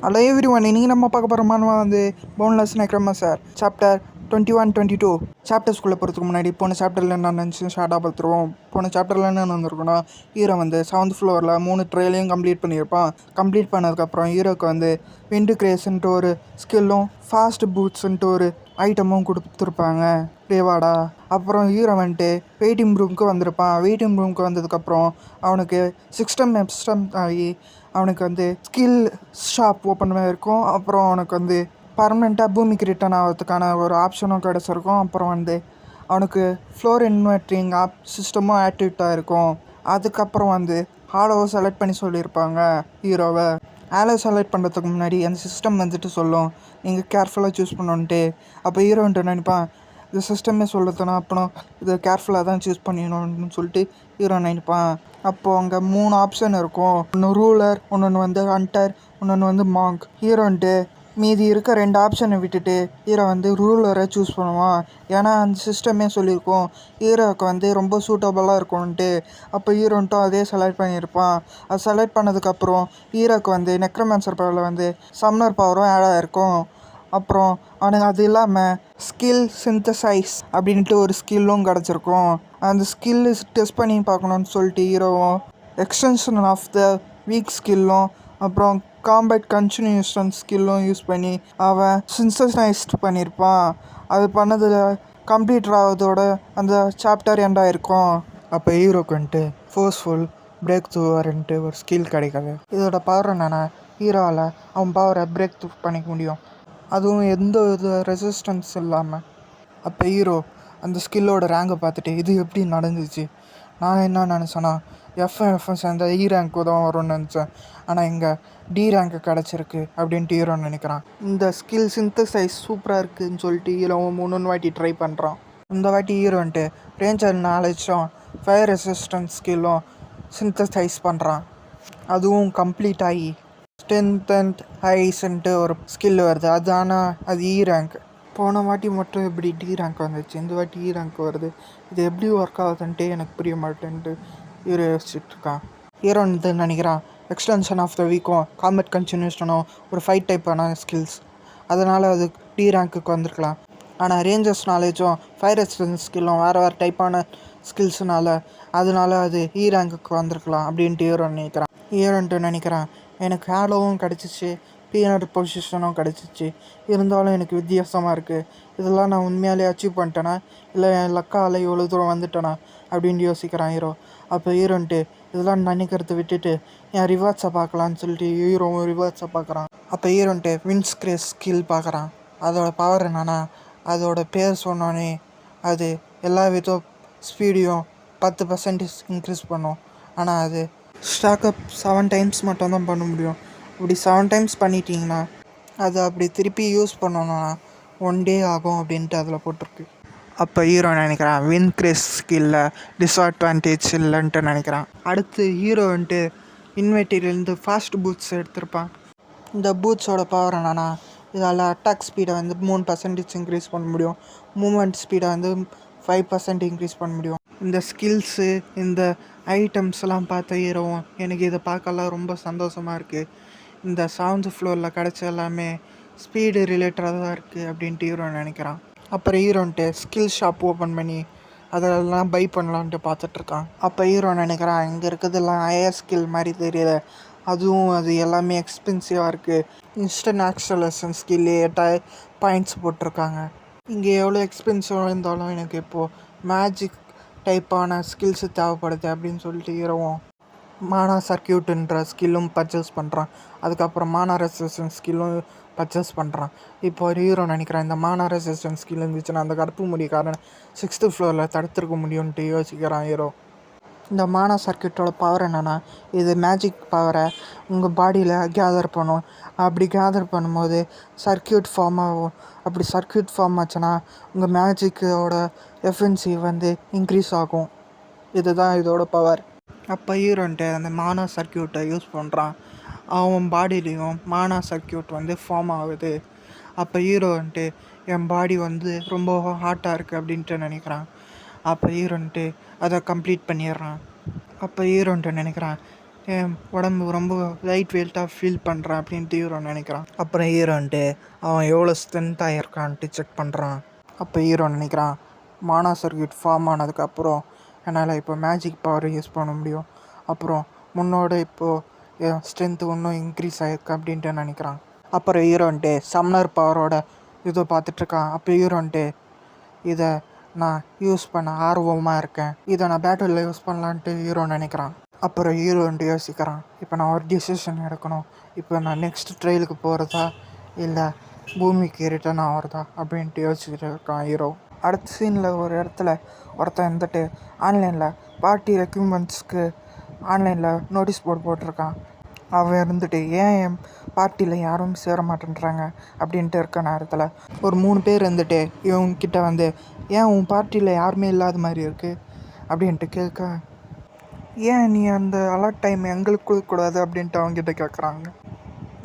Hello every one, இன்றைக்கி நம்ம பார்க்க போகிற மானுவா வந்து போன்லெஸ் நெக்ரோமான்சர் சாப்டர் 21-22. சாப்டர்ஸ்குள்ளே போகிறதுக்கு முன்னாடி போன சாப்டரில் என்ன நினச்சி ஷார்ட்டாக பார்த்துருவோம். போன சாப்டரில் என்ன வந்திருக்குன்னா, ஹீரோ வந்து 7th ஃப்ளோரில் 3 ட்ரையலையும் கம்ப்ளீட் பண்ணியிருப்பான். கம்ப்ளீட் பண்ணதுக்கப்புறம் ஹீரோக்கு வந்து விண்டு கிரேஸ்ன்ட்டு ஒரு ஸ்கில்லும் ஃபாஸ்ட் பூட்ஸ்ன்ட்டு ஒரு ஐட்டமும் கொடுத்துருப்பாங்க ரிவார்டா. அப்புறம் ஹீரோ வந்துட்டு வெயிட்டிங் ரூமுக்கு வந்திருப்பான். வெயிட்டிங் ரூமுக்கு வந்ததுக்கப்புறம் அவனுக்கு சிஸ்டம் ஆகி அவனுக்கு வந்து ஸ்கில் ஷாப் ஓப்பன் இருக்கும். அப்புறம் அவனுக்கு வந்து பர்மனெண்ட்டாக பூமிக்கு ரிட்டர்ன் ஆகிறதுக்கான ஒரு ஆப்ஷனும் கிடச்சிருக்கும். அப்புறம் வந்து அவனுக்கு ஃப்ளோர் இன்வெர்ட்டிங் சிஸ்டமும் ஆக்டிவேட்டாக இருக்கும். அதுக்கப்புறம் வந்து ஹாலோவை செலக்ட் பண்ணி சொல்லியிருப்பாங்க ஹீரோவை. ஹாலோ செலக்ட் பண்ணுறதுக்கு முன்னாடி அந்த சிஸ்டம் வந்துட்டு சொல்லும், நீங்கள் கேர்ஃபுல்லாக சூஸ் பண்ணணுன்ட்டு. அப்போ ஹீரோன்ட்டு நினைப்பான், இந்த சிஸ்டமே சொல்லுதுன்னா அப்புறம் இதை கேர்ஃபுல்லாக தான் சூஸ் பண்ணிடணும்னு சொல்லிட்டு ஹீரோ நினைப்பான். அப்போது அங்கே 3 ஆப்ஷன் இருக்கும். ஒன்று ரூலர், ஒன்று வந்து ஹண்டர், ஒன்று வந்து மாங்க். ஹீரோன்ட்டு மீதி இருக்க 2 ஆப்ஷனை விட்டுட்டு ஹீரோ வந்து ரூலரை சூஸ் பண்ணுவான். ஏன்னா அந்த சிஸ்டமே சொல்லியிருக்கோம் ஹீரோவுக்கு வந்து ரொம்ப சூட்டபுளாக இருக்கும்ன்ட்டு. அப்போ ஹீரோன்ட்டும் அதே செலக்ட் பண்ணியிருப்பான். அது செலக்ட் பண்ணதுக்கப்புறம் ஹீரோவுக்கு வந்து நெக்ரோமான்சர் பவரில் வந்து சம்னர் பவரும் ஆட் ஆகிருக்கும். அப்புறம் அவனுக்கு அது இல்லாமல் ஸ்கில் சிந்தசைஸ் அப்படின்ட்டு ஒரு ஸ்கில்லும் கிடச்சிருக்கும். அந்த ஸ்கில்லு டெஸ்ட் பண்ணி பார்க்கணுன்னு சொல்லிட்டு ஹீரோவும் எக்ஸ்டென்ஷன் ஆஃப் த வீக் ஸ்கில்லும் அப்புறம் காம்பேட் கன்டினியூஷன் ஸ்கில்லும் யூஸ் பண்ணி அவன் சிந்தசைஸ்ட் பண்ணியிருப்பான். அது பண்ணதில் கம்ப்ளீட்டர் ஆகிறதோட அந்த சாப்டர் எண்ட் ஆகிருக்கும். அப்போ ஹீரோக்கு வந்துட்டு ஃபோர்ஸ்ஃபுல் பிரேக் த்ரூவர்ன்ட்டு ஒரு ஸ்கில் கிடைக்காது. இதோட பவர் என்னென்னா, ஹீரோவால் அவன் பவரை பிரேக் த்ரூ பண்ணிக்க முடியும், அதுவும் எந்த வித ரெசிஸ்டன்ஸ் இல்லாமல். அப்போ ஹீரோ அந்த ஸ்கில்லோட ரேங்கை பார்த்துட்டு இது எப்படி நடந்துச்சு, நான் என்ன நினச்சேன்னா எஃப்எம் சேர்ந்த இ ரேங்க்கு தான் வரும்னு நினச்சேன், ஆனால் இங்கே டி ரேங்க்கு கிடச்சிருக்கு அப்படின்ட்டு ஹீரோன்னு நினைக்கிறான். இந்த ஸ்கில் சிந்தசைஸ் சூப்பராக இருக்குதுன்னு சொல்லிட்டு ஹீரோ 3 வாட்டி ட்ரை பண்ணுறான். இந்த வாட்டி ஹீரோன்ட்டு ரேஞ்சர் நாலேஜும் ஃபயர் ரெசிஸ்டன்ஸ் ஸ்கில்லும் சிந்தசைஸ் பண்ணுறான். அதுவும் கம்ப்ளீட் ஆகி ஸ்ட்ரென்த் அண்ட் ஹைஸ்ன்ட்டு ஒரு ஸ்கில் வருது. அது ஆனால் அது இ ரேங்க். போன வாட்டி மட்டும் எப்படி டி ரேங்க் வந்துச்சு, இந்த வாட்டி இ ரேங்க் வருது, இது எப்படி ஒர்க் ஆகுதுன்ட்டு எனக்கு புரிய மாட்டேன்ட்டு ஹீரோ யோசிச்சுட்ருக்கான். ஹீரோன்னு நினைக்கிறான் எக்ஸ்டென்ஷன் ஆஃப் த வீக்கும் காம்பேட் கன்டினியூஷனும் ஒரு ஃபைட் டைப்பான ஸ்கில்ஸ், அதனால் அது டி ரேங்க்குக்கு வந்திருக்கலாம். ஆனால் ரேஞ்சர்ஸ் நாலேஜும் ஃபயர் ரெசிஸ்டன்ஸ் ஸ்கில்லும் வேறு டைப்பான ஸ்கில்ஸுனால அதனால அது இ ரேங்க்குக்கு வந்திருக்கலாம் அப்படின்ட்டு ஹீரோன்ட்டு நினைக்கிறான். எனக்கு ஹேலோவும் கிடச்சிச்சு, பீனட் பொசிஷனும் கிடச்சிச்சு, இருந்தாலும் எனக்கு வித்தியாசமாக இருக்குது. இதெல்லாம் நான் உண்மையாலே அச்சீவ் பண்ணிட்டேனா, இல்லை என் லக்கால் இவ்வளோ தூரம் வந்துட்டேனா அப்படின்னு யோசிக்கிறான் ஹீரோ. அப்போ ஹீரோன்ட்டு இதெல்லாம் நினைக்கிறத விட்டுட்டு என் ரிவார்ட்ஸை பார்க்கலான்னு சொல்லிட்டு ஹீரோவும் ரிவார்ட்ஸை பார்க்குறான். அப்போ ஹீரோன்ட்டு விண்ட்ஸ் கிரேஸ் ஸ்கில் பார்க்குறான். அதோட பவர் என்னன்னா, அதோட பேர் சொன்னோன்னே அது எல்லா வித ஸ்பீடையும் 10% இன்க்ரீஸ் பண்ணும். ஆனால் அது ஸ்டாக்கப் 7 டைம்ஸ் மட்டும்தான் பண்ண முடியும். இப்படி 7 டைம்ஸ் பண்ணிட்டீங்கன்னா அது அப்படி திருப்பி யூஸ் பண்ணணும்னா 1 டே ஆகும் அப்படின்ட்டு அதில் போட்டிருக்கு. அப்போ ஹீரோ நினைக்கிறான் வின் கிரேஸ் ஸ்கில்ல டிஸ்அட்வான்டேஜ் இல்லைன்ட்டு நினைக்கிறான். அடுத்து ஹீரோ வந்துட்டு இன்வெர்ட்டிலேருந்து ஃபாஸ்ட் பூட்ஸ் எடுத்திருப்பான். இந்த பூட்ஸோட பவர் என்னன்னா, இதால் அட்டாக் ஸ்பீடை வந்து 3% இன்க்ரீஸ் பண்ண முடியும், மூமெண்ட் ஸ்பீடை வந்து 5% இன்க்ரீஸ் பண்ண முடியும். இந்த ஸ்கில்ஸு இந்த ஐட்டம்ஸ்லாம் பார்த்த ஹீரோவும் எனக்கு இதை பார்க்கலாம் ரொம்ப சந்தோஷமாக இருக்குது, இந்த 7th ஃப்ளோரில் கிடச்ச எல்லாமே ஸ்பீடு ரிலேட்டடாக தான் இருக்குது அப்படின்ட்டு ஹீரோ நினைக்கிறான். அப்புறம் ஹீரோன்ட்டு ஸ்கில் ஷாப் ஓப்பன் பண்ணி அதெல்லாம் பை பண்ணலான்ட்டு பார்த்துட்ருக்கான். அப்போ ஹீரோ நினைக்கிறான், இங்கே இருக்கிறதெல்லாம் ஹையர் ஸ்கில் மாதிரி தெரியல, அதுவும் அது எல்லாமே எக்ஸ்பென்சிவாக இருக்குது. இன்ஸ்டன்ட் ஆக்சலேஷன் ஸ்கில்லே 8 பாயிண்ட்ஸ் போட்டிருக்காங்க. இங்கே எவ்வளோ எக்ஸ்பென்சிவாக இருந்தாலும் எனக்கு இப்போது மேஜிக் டைப்பான ஸ்கில்ஸு தேவைப்படுது அப்படின்னு சொல்லிட்டு ஹீரோவும் மானா சர்க்கியூட்டுன்ற ஸ்கில்லும் பர்ச்சேஸ் பண்ணுறான். அதுக்கப்புறம் மானா ரெசிஸ்டன்ஸ் ஸ்கில்லும் பர்ச்சேஸ் பண்ணுறான். இப்போ ஒரு ஹீரோ நினைக்கிறான், இந்த மானா ரெசிஸ்டன்ஸ் ஸ்கில் இருந்துச்சுன்னா அந்த கருப்பு முடிக்காரன் 6th ஃப்ளோரில் தடுத்துருக்க முடியும்ன்ட்டு யோசிக்கிறான் ஹீரோ. இந்த மானா சர்க்கியூட்டோட பவர் என்னென்னா, இது மேஜிக் பவரை உங்கள் பாடியில் கேதர் பண்ணும். அப்படி கேதர் பண்ணும்போது சர்க்கியூட் ஃபார்ம் ஆகும். அப்படி சர்க்கியூட் ஃபார்ம் ஆச்சுன்னா உங்கள் மேஜிக்கோட எஃபென்சிவ் வந்து இன்க்ரீஸ் ஆகும். இதுதான் இதோட பவர். அப்போ ஹீரோன்ட்டு அந்த மானா சர்க்கியூட்டை யூஸ் பண்ணுறான். அவன் பாடியிலையும் மானா சர்க்கியூட் வந்து ஃபார்ம் ஆகுது. அப்போ ஹீரோன்ட்டு என் பாடி வந்து ரொம்ப ஹாட்டாக இருக்குது அப்படின்ட்டு நினைக்கிறான். அப்போ ஹீரோன்ட்டு அதை கம்ப்ளீட் பண்ணிடுறான். அப்போ ஹீரோன்ட்டு நினைக்கிறான், என் உடம்பு ரொம்ப லைட் வெயிட்டாக ஃபீல் பண்ணுறான் அப்படின்ட்டு ஹீரோ நினைக்கிறான். அப்புறம் ஹீரோன்ட்டு அவன் எவ்வளோ ஸ்ட்ரென்த்தாக இருக்கான்ட்டு செக் பண்ணுறான். அப்போ ஹீரோ நினைக்கிறான், மானா சர்க்யூட் ஃபார்ம் ஆனதுக்கப்புறம் என்னால் இப்போ மேஜிக் பவர் யூஸ் பண்ண முடியும். அப்புறம் முன்னோட இப்போது என் ஸ்ட்ரென்த்து இன்னும் இன்க்ரீஸ் ஆகிருக்கு அப்படின்ட்டு நினைக்கிறான். அப்புறம் ஹீரோன்ட்டு சம்னர் பவரோட இதை பார்த்துட்ருக்கான். அப்போ ஹீரோன்ட்டு இதை நான் யூஸ் பண்ண ஆர்வமாக இருக்கேன், இதை நான் பேட்டிலில் யூஸ் பண்ணலான்ட்டு ஹீரோ நினைக்கிறான். அப்புறம் ஹீரோன்ட்டு யோசிக்கிறான், இப்போ நான் ஒரு டிசிஷன் எடுக்கணும். இப்போ நான் நெக்ஸ்ட் ட்ரையலுக்கு போகிறதா இல்லை பூமிக்கு ரிட்டர்ன் ஆகிறதா அப்படின்ட்டு யோசிச்சுட்டு இருக்கான் ஹீரோ. அடுத்த சீனில் ஒரு இடத்துல ஒருத்தன் இருந்துட்டு ஆன்லைனில் பார்ட்டி ரெக்யூப்மெண்ட்ஸ்க்கு ஆன்லைனில் நோட்டீஸ் போர்டு போட்டிருக்கான். அவன் இருந்துட்டு ஏன் என் பார்ட்டியில் யாரும் சேர மாட்டேன்றாங்க அப்படின்ட்டு இருக்க நேரத்தில் ஒரு 3 பேர் இருந்துட்டு இவங்கக்கிட்ட வந்து ஏன் உன் பார்ட்டியில் யாருமே இல்லாத மாதிரி இருக்குது அப்படின்ட்டு கேட்க, ஏன் நீ அந்த அலர்ட் டைம் எங்களுக்கு கொடுக்கக்கூடாது அப்படின்ட்டு அவங்ககிட்ட கேட்குறாங்க.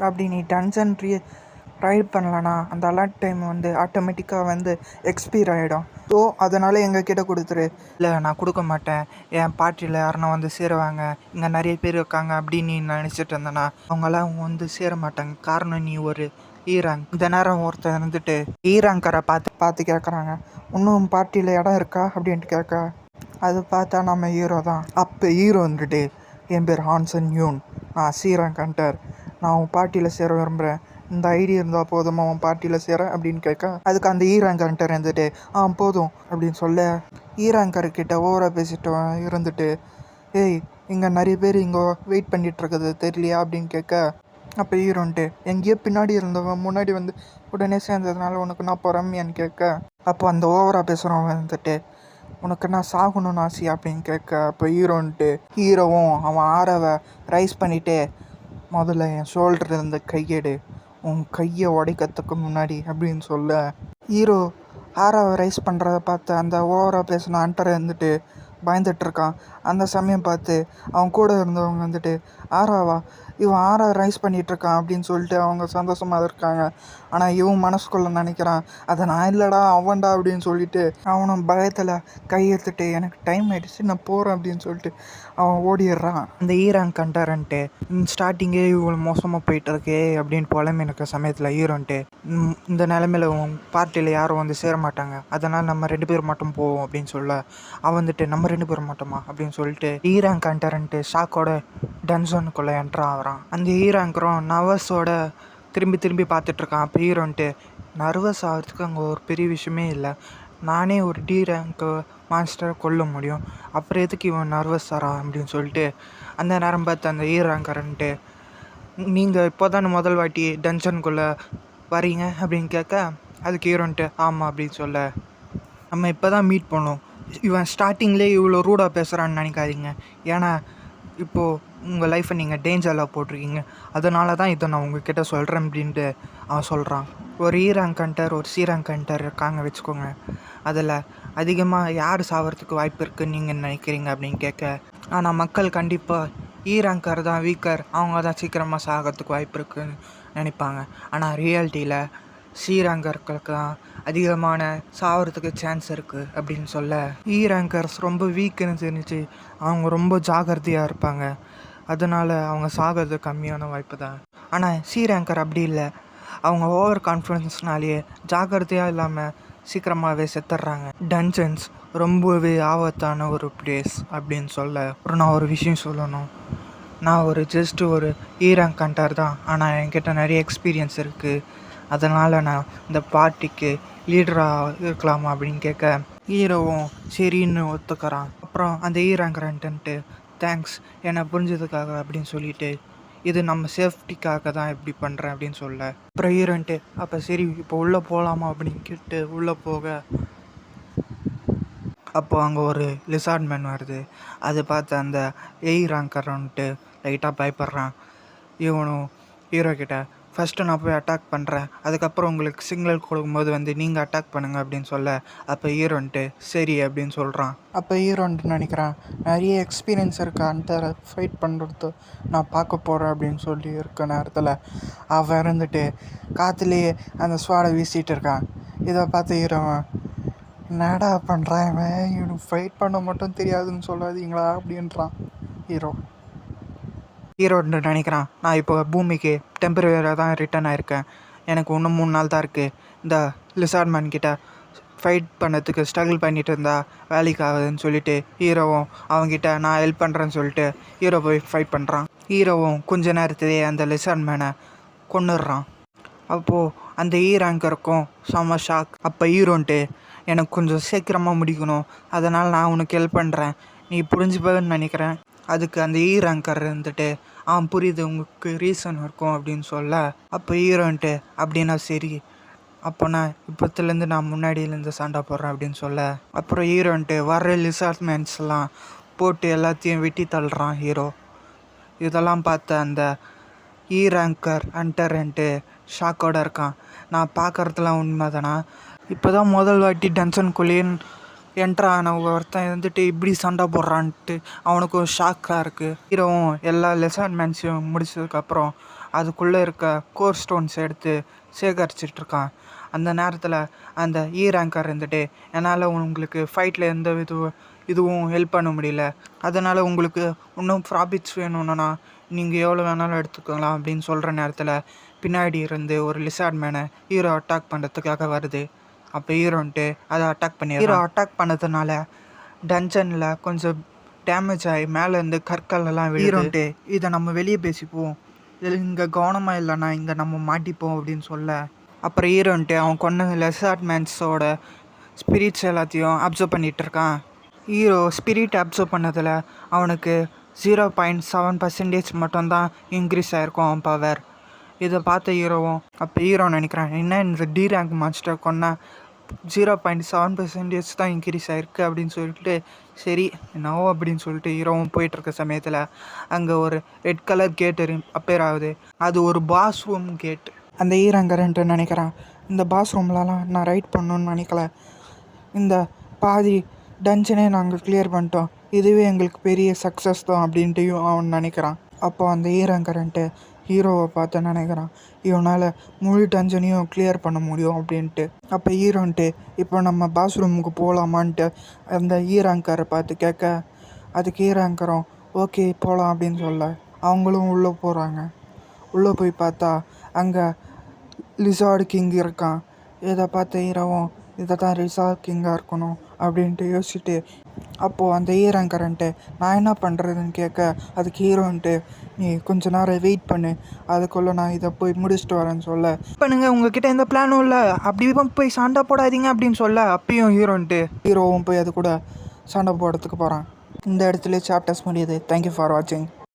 அப்படி நீ டன்ஜன் ரைட் பண்ணலன்னா அந்த அலர்ட் டைம் வந்து ஆட்டோமேட்டிக்காக வந்து எக்ஸ்பீர் ஆகிடும். ஸோ அதனால் எங்ககிட்ட கொடுத்துரு. இல்லை நான் கொடுக்க மாட்டேன், என் பார்ட்டியில் யாருன்னா வந்து சேருவாங்க, இங்கே நிறைய பேர் இருக்காங்க அப்படின்னு நீ நினச்சிட்டு இருந்தேன்னா அவங்களாம் வந்து சேர மாட்டாங்க. காரணம் நீ ஒரு ஈராங். இந்த நேரம் ஒருத்தர் இருந்துட்டு ஈராங்கரை பார்த்து கேட்குறாங்க, இன்னும் பார்ட்டியில் இடம் இருக்கா அப்படின்ட்டு கேட்க, அது பார்த்தா நம்ம ஹீரோ தான். அப்போ ஹீரோ வந்துட்டு என் பேர் ஹான்சன் யூன், நான் சீராங் ஹண்டர், நான் உன் பார்ட்டியில் சேர விரும்புகிறேன், இந்த ஐடி இருந்தால் போதுமா உன் பார்ட்டியில் சேர அப்படின்னு கேட்க, அதுக்கு அந்த ஈராங்கர்கிட்ட இருந்துட்டு போதும் அப்படின்னு சொல்ல, ஈராங்கர்கிட்ட ஓவராக பேசிட்டு இருந்துட்டு, ஏய் இங்கே நிறைய பேர் இங்கே வெயிட் பண்ணிகிட்டு இருக்குது தெரியலையா அப்படின்னு கேட்க, அப்போ ஹீரோன்ட்டு எங்கேயோ பின்னாடி இருந்தவன் முன்னாடி வந்து உடனே சேர்ந்ததுனால உனக்கு நான் பொறாமையான்னு கேட்க, அப்போ அந்த ஓவராக பேசுகிறவன் வந்துட்டு உனக்கு நான் சாகணும்னு ஆசையா அப்படின்னு கேட்க, அப்போ ஹீரோவும் அவன் ஆரவை ரைஸ் பண்ணிவிட்டு முதல்ல என் ஷோல்டர் இருந்த கையெடு, உன் கையை உடைக்கிறதுக்கு முன்னாடி அப்படின்னு சொல்ல, ஹீரோ ஆராவை ரைஸ் பண்ணுறத பார்த்து அந்த ஓவராக பேசின ஹண்டரை இருந்துட்டு பயந்துட்டுருக்கான். அந்த சமயம் பார்த்து அவன் கூட இருந்தவங்க வந்துட்டு ஆராவா, இவன் ஆரா ரைஸ் பண்ணிகிட்ருக்கான் அப்படின்னு சொல்லிட்டு அவங்க சந்தோஷமாக இருக்காங்க. ஆனால் இவன் மனசுக்குள்ளே நினைக்கிறான், அதை நான் இல்லைடா அவன்டா அப்படின்னு சொல்லிட்டு அவனும் பயத்தில் கையெடுத்துட்டு எனக்கு டைம் ஆகிடுச்சு நான் போகிறேன் அப்படின்னு சொல்லிட்டு அவன் ஓடிடுறான். அந்த ஈரான் கண்டரன்ட்டு ஸ்டார்டிங்கே இவ்வளோ மோசமாக போயிட்டுருக்கே அப்படின்னு புலம்பு இருக்க சமயத்தில் ஹீரோன்ட்டு இந்த நிலமையில உன் பார்ட்டியில் யாரும் வந்து சேர மாட்டாங்க, அதனால் நம்ம 2 பேர் மட்டும் போவோம் அப்படின்னு சொல்ல, அவன் வந்துட்டு நம்ம 2 பேர் மட்டுமா அப்படின்னு சொல்லிட்டு ஈரான் கண்டரன்ட்டு ஷாக்கோட டன்சனுக்குள்ளே என்ட்ரு ஆகிறான். அந்த ஹீரோங்கிறோம் நர்வஸோட திரும்பி பார்த்துட்ருக்கான். அப்போ ஹீரோன்ட்டு நர்வஸ் ஆகிறதுக்கு அங்கே ஒரு பெரிய விஷயமே இல்லை, நானே ஒரு டி ரேங்க்கு மான்ஸ்டரை கொல்ல முடியும், அப்புறம் எதுக்கு இவன் நர்வஸ் ஆறா அப்படின்னு சொல்லிட்டு அந்த நேரம் பார்த்து அந்த ஹீரோங்கிறன்ட்டு நீங்கள் இப்போ தான் முதல் வாட்டி டன்ஷனுக்குள்ளே வரீங்க அப்படின்னு கேட்க, அதுக்கு ஹீரோன்ட்டு ஆமாம் அப்படின்னு சொல்ல, நம்ம இப்போ தான் மீட் பண்ணோம், இவன் ஸ்டார்டிங்லேயே இவ்வளோ ரூடாக பேசுகிறான்னு நினைக்காதீங்க, ஏன்னா இப்போது உங்கள் லைஃப்பை நீங்கள் டேஞ்சரில் போட்டிருக்கீங்க, அதனால தான் இதை நான் உங்ககிட்ட சொல்கிறேன் அப்படின்ட்டு அவன் சொல்கிறான். ஒரு ஈராங் கண்டர் ஒரு சீராங் கண்டர் இருக்காங்க வச்சுக்கோங்க, அதில் அதிகமாக யார் சாகிறதுக்கு வாய்ப்பு இருக்குதுன்னு நீங்கள் நினைக்கிறீங்க அப்படின்னு கேட்க, ஆனால் மக்கள் கண்டிப்பாக ஈராங்கர் தான் வீக்கர், அவங்க தான் சீக்கிரமாக சாகிறதுக்கு வாய்ப்பு இருக்குதுன்னு நினைப்பாங்க. ஆனால் ரியாலிட்டியில் ஸ்ரீரங்கர்களுக்கு தான் அதிகமான சாகிறதுக்கு சான்ஸ் இருக்குது அப்படின்னு சொல்ல, ஈராங்கர்ஸ் ரொம்ப வீக்குன்னு தெரிஞ்சு அவங்க ரொம்ப ஜாகிரதையாக இருப்பாங்க, அதனால் அவங்க சாகிறது கம்மியான வாய்ப்பு தான். ஆனால் ஸ்ரீரங்கர் அப்படி இல்லை, அவங்க ஓவர் கான்ஃபிடன்ஸ்னாலேயே ஜாகிரதையாக இல்லாமல் சீக்கிரமாகவே செத்துடுறாங்க. டன்ஜன்ஸ் ரொம்பவே ஆபத்தான ஒரு பிளேஸ் அப்படின்னு சொல்ல, நான் ஒரு விஷயம் சொல்லணும், நான் ஜஸ்ட் ஒரு ஈராங் கண்டர் தான், ஆனால் என்கிட்ட நிறைய எக்ஸ்பீரியன்ஸ் இருக்குது, அதனால் நான் இந்த பார்ட்டிக்கு லீடராக இருக்கலாமா அப்படின்னு கேட்க, ஹீரோவும் சரின்னு ஒத்துக்கிறான். அப்புறம் அந்த ஈராங்கிறன்ட்டு தேங்க்ஸ் என்னை புரிஞ்சதுக்காக அப்படின்னு சொல்லிட்டு, இது நம்ம சேஃப்டிக்காக தான் இப்படி பண்ணுறேன் அப்படின்னு சொல்ல, அப்புறம் ஹீரோன்ட்டு அப்போ சரி இப்போ உள்ளே போகலாமா அப்படின்னு கேட்டு உள்ளே போக, அப்போது அங்கே ஒரு லிசார்ட் மேன் வருது, அதை பார்த்து அந்த ஈராங்கர்ன்ட்டு லைட்டாக பயப்படுறான். இவனும் ஹீரோ கிட்ட ஃபஸ்ட்டு நான் போய் அட்டாக் பண்ணுறேன், அதுக்கப்புறம் உங்களுக்கு சிக்னல் கொடுக்கும்போது வந்து நீங்கள் அட்டாக் பண்ணுங்கள் அப்படின்னு சொல்ல, அப்போ ஹீரோன்ட்டு சரி அப்படின்னு சொல்கிறான். அப்போ ஹீரோன்ட்டு நினைக்கிறான், நிறைய எக்ஸ்பீரியன்ஸ் இருக்கான்ட்டு ஃபைட் பண்ணுறது நான் பார்க்க போகிறேன் அப்படின்னு சொல்லி இருக்க நேரத்தில் அவன் இருந்துட்டு காற்றுலேயே அந்த ஸ்வாடை வீசிகிட்டு இருக்கான். இதை பார்த்து ஹீரோவன் என்னடா பண்ணுறான் இவன், இவனுக்கு ஃபைட் பண்ண மட்டும் தெரியாதுன்னு சொல்லாதீங்களா அப்படின்றான் ஹீரோ. ஹீரோன்னு நினைக்கிறான், நான் இப்போ பூமிக்கு டெம்பரரியாக தான் ரிட்டர்ன் ஆயிருக்கேன், எனக்கு இன்னும் 3 நாள் தான் இருக்குது, இந்த லிசார்ட் மேன் கிட்ட ஃபைட் பண்ணதுக்கு ஸ்ட்ரகிள் பண்ணிட்டு இருந்தா வேலைக்கு ஆகுதுன்னு சொல்லிட்டு ஹீரோவும் அவங்ககிட்ட நான் ஹெல்ப் பண்ணுறேன்னு சொல்லிட்டு ஹீரோ போய் ஃபைட் பண்ணுறான். ஹீரோவும் கொஞ்ச நேரத்திலேயே அந்த லிசார்ட் மேனை கொன்னுடுறான். அப்போது அந்த ஆங்கருக்கும் செம்ம ஷாக். அப்போ ஹீரோன்ட்டு எனக்கு கொஞ்சம் சீக்கிரமாக முடிக்கணும், அதனால் நான் உனக்கு ஹெல்ப் பண்ணுறேன், நீ புரிஞ்சுப்பேன்னு நினைக்கிறேன். அதுக்கு அந்த ஆங்கர் இருந்துட்டு புரியுது, உங்களுக்கு ரீசன் இருக்கும் அப்படின்னு சொல்ல, அப்போ ஹீரோன்ட்டு அப்படின்னா சரி, அப்போ நான் இப்போத்துலேருந்து நான் முன்னாடியிலேருந்து சண்டை போடுறேன் அப்படின்னு சொல்ல, அப்புறம் ஹீரோன்ட்டு வர்ற லிசார்ட்மெண்ட்ஸ்லாம் போட்டு எல்லாத்தையும் வெட்டி தள்ளுறான் ஹீரோ. இதெல்லாம் பார்த்த அந்த ஆங்கர் ஹண்டர்ன்ட்டு ஷாக்கோடு இருக்கான். நான் பார்க்குறதுலாம் உண்மை தானா, இப்போ தான் முதல் வாட்டி டன்சனுக்குள்ளேன்னு என்ட்ரான ஒருத்தன் இருந்துட்டு இப்படி சண்டை போடுறான்ட்டு அவனுக்கு ஒரு ஷாக்காக இருக்குது. ஹீரோவும் எல்லா லிசார்ட்மெண்ட்ஸையும் முடிச்சதுக்கப்புறம் அதுக்குள்ளே இருக்க கோர் ஸ்டோன்ஸ் எடுத்து சேகரிச்சிட்ருக்கான். அந்த நேரத்தில் அந்த ஆங்கர் இருந்துட்டு என்னால் உங்களுக்கு ஃபைட்டில் எந்த இதுவும் ஹெல்ப் பண்ண முடியல, அதனால் உங்களுக்கு இன்னும் ப்ராஃபிட்ஸ் வேணும்னா நீங்கள் எவ்வளோ வேணாலும் எடுத்துக்கலாம் அப்படின்னு சொல்கிற நேரத்தில் பின்னாடி இருந்து ஒரு லிசார்ட் மேனை ஹீரோ அட்டாக் பண்ணுறதுக்காக வருது. அப்போ ஹீரோன்ட்டு அதை அட்டாக் பண்ணி ஹீரோ அட்டாக் பண்ணதுனால டன்ஜனில் கொஞ்சம் டேமேஜ் ஆகி மேலேருந்து கற்களெல்லாம் ஹீரோன்ட்டு இதை நம்ம வெளியே பேசிப்போம், இங்கே கவனமாக இல்லைன்னா இங்கே நம்ம மாட்டிப்போம் அப்படின்னு சொல்ல, அப்புறம் ஹீரோன்ட்டு அவன் கொன்ன லிசார்ட்மெண்ட்ஸோட ஸ்பிரிட்ஸ் எல்லாத்தையும் அப்சர்வ் பண்ணிகிட்ருக்கான். ஹீரோ ஸ்பிரிட் அப்சர்வ் பண்ணதில் அவனுக்கு 0.7% மட்டும்தான் இன்க்ரீஸ் ஆகிருக்கும் அவன் பவர். இதை பார்த்த ஹீரோவும் அப்போ ஹீரோ நினைக்கிறான், என்ன இந்த ரேங்க் மாஸ்டர் கொன்னா 0.7% தான் இன்க்ரீஸ் ஆகிருக்கு அப்படின்னு சொல்லிட்டு, சரி என்னவோ அப்படின்னு சொல்லிட்டு ஹீரோவும் போயிட்டுருக்க சமயத்தில் அங்கே ஒரு ரெட் கலர் கேட் அப்பேர் ஆகுது. அது ஒரு பாஸ் ரூம் கேட். அந்த ஆங்கர்ன்ட்டு நினைக்கிறான், இந்த பாஸ் ரூம்லலாம் நான் ரைட் பண்ணணுன்னு நினைக்கல, இந்த பாதி டன்ஜனே நாங்கள் கிளியர் பண்ணிட்டோம், இதுவே எங்களுக்கு பெரிய சக்ஸஸ் தான் அப்படின்ட்டு அவன் நினைக்கிறான். அப்போ அந்த ஆங்கர்ன்ட்டு ஹீரோவை பார்த்து நினைக்கிறான், இவனால் முழு டன்ஜனையும் கிளியர் பண்ண முடியும் அப்படின்ட்டு. அப்போ ஹீரோன்ட்டு இப்போ நம்ம பாஸ் ரூமுக்கு போகலாமான்ட்டு அந்த ஆங்கரை பார்த்து கேட்க, அதுக்கு ஆங்கரும் ஓகே போகலாம் அப்படின்னு சொல்ல அவங்களும் உள்ளே போகிறாங்க. உள்ளே போய் பார்த்தா அங்கே லிசார்டு கிங் இருக்கான். இதை பார்த்த ஹீரோவும் இதை தான் லிசார்டு கிங்காக இருக்கணும் அப்படின்ட்டு யோசிச்சுட்டு, அப்போது அந்த ஆங்கர்ன்ட்டு நான் என்ன பண்ணுறதுன்னு கேட்க, அதுக்கு ஹீரோன்ட்டு நீ கொஞ்ச நேரம் வெயிட் பண்ணு, அதுக்குள்ளே நான் இதை போய் முடிச்சுட்டு வரேன்னு சொல்ல, பண்ணுங்க உங்ககிட்ட எந்த பிளானும் இல்லை, அப்படி போய் சண்டை போடாதீங்க அப்படின்னு சொல்ல, அப்பயும் ஹீரோவும் போய் அது கூட சண்டை போடுறதுக்கு போகிறான். இந்த இடத்துல சாப்டர்ஸ் முடியுது. தேங்க்யூ ஃபார் வாட்சிங்.